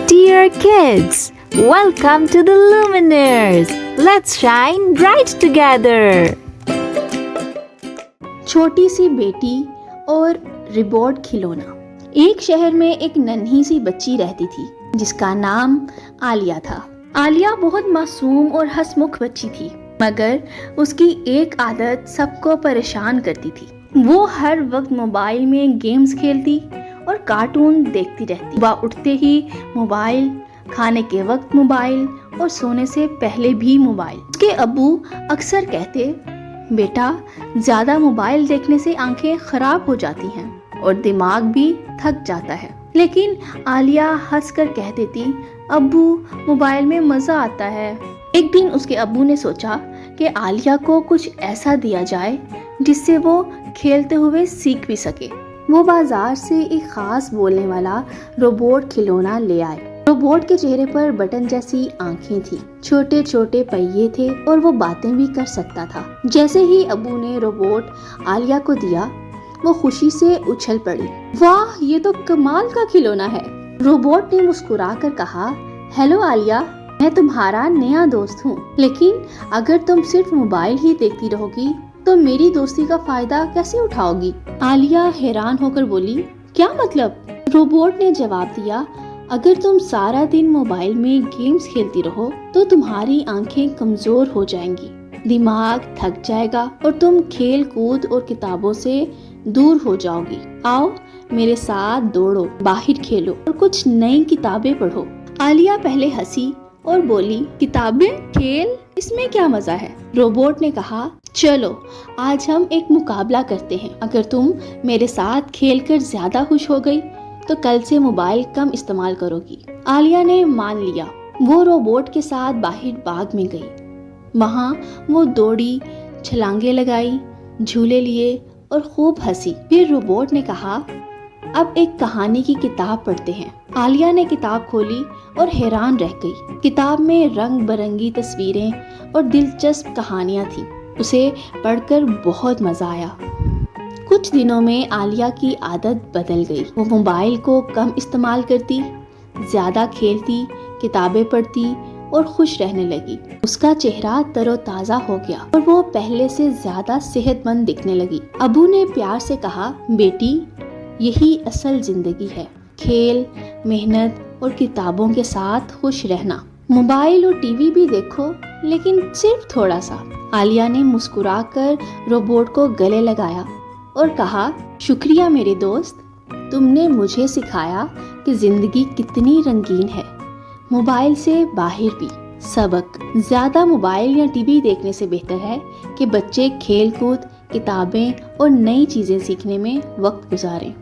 Dear kids, welcome to the Luminaires. Let's shine bright together. छोटी सी बेटी और रिबोट खिलौना। एक शहर में एक नन्ही सी बच्ची रहती थी जिसका नाम आलिया था। आलिया बहुत मासूम और हंसमुख बच्ची थी, मगर उसकी एक आदत सबको परेशान करती थी। वो हर वक्त मोबाइल में गेम्स खेलती और कार्टून देखती रहती। सुबह उठते ही मोबाइल, खाने के वक्त मोबाइल और सोने से पहले भी मोबाइल। उसके अब्बू अक्सर कहते, बेटा, ज्यादा मोबाइल देखने से आंखें खराब हो जाती हैं और दिमाग भी थक जाता है। लेकिन आलिया हंसकर कह देती, अब्बू, मोबाइल में मजा आता है। एक दिन उसके अब्बू ने सोचा कि आलिया को कुछ ऐसा दिया जाए जिससे वो खेलते हुए सीख भी सके। वो बाजार से एक खास बोलने वाला रोबोट खिलौना ले आए। रोबोट के चेहरे पर बटन जैसी आंखें थी, छोटे छोटे पहिए थे और वो बातें भी कर सकता था। जैसे ही अब्बू ने रोबोट आलिया को दिया, वो खुशी से उछल पड़ी। वाह, ये तो कमाल का खिलौना है। रोबोट ने मुस्कुराकर कहा, हेलो आलिया, मैं तुम्हारा नया दोस्त हूँ, लेकिन अगर तुम सिर्फ मोबाइल ही देखती रहोगी तो मेरी दोस्ती का फायदा कैसे उठाओगी? आलिया हैरान होकर बोली, क्या मतलब? रोबोट ने जवाब दिया, अगर तुम सारा दिन मोबाइल में गेम्स खेलती रहो तो तुम्हारी आंखें कमजोर हो जाएंगी, दिमाग थक जाएगा और तुम खेल कूद और किताबों से दूर हो जाओगी। आओ मेरे साथ दौड़ो, बाहर खेलो और कुछ नई किताबें पढ़ो। आलिया पहले हंसी और बोली, किताबें, खेल, इसमें क्या मजा है? रोबोट ने कहा, चलो आज हम एक मुकाबला करते हैं। अगर तुम मेरे साथ खेलकर ज्यादा खुश हो गई तो कल से मोबाइल कम इस्तेमाल करोगी। आलिया ने मान लिया। वो रोबोट के साथ बाहर बाग में गई। वहाँ वो दौड़ी, छलांगे लगाई, झूले लिए और खूब हंसी। फिर रोबोट ने कहा, अब एक कहानी की किताब पढ़ते हैं। आलिया ने किताब खोली और हैरान रह गई। किताब में रंग बिरंगी तस्वीरें और दिलचस्प कहानियां थी। उसे पढ़कर बहुत मजा आया। कुछ दिनों में आलिया की आदत बदल गई। वो मोबाइल को कम इस्तेमाल करती, ज्यादा खेलती, किताबें पढ़ती और खुश रहने लगी। उसका चेहरा तरोताजा हो गया और वो पहले से ज्यादा सेहतमंद दिखने लगी। अब्बू ने प्यार से कहा, बेटी, यही असल जिंदगी है, खेल, मेहनत और किताबों के साथ खुश रहना। मोबाइल और टीवी भी देखो, लेकिन सिर्फ थोड़ा सा। आलिया ने मुस्कुराकर रोबोट को गले लगाया और कहा, शुक्रिया मेरे दोस्त, तुमने मुझे सिखाया कि जिंदगी कितनी रंगीन है। मोबाइल से बाहर भी। सबक, ज्यादा मोबाइल या टीवी देखने से बेहतर है कि बच्चे खेल कूद, किताबें और नई चीजें सीखने में वक्त गुजारें।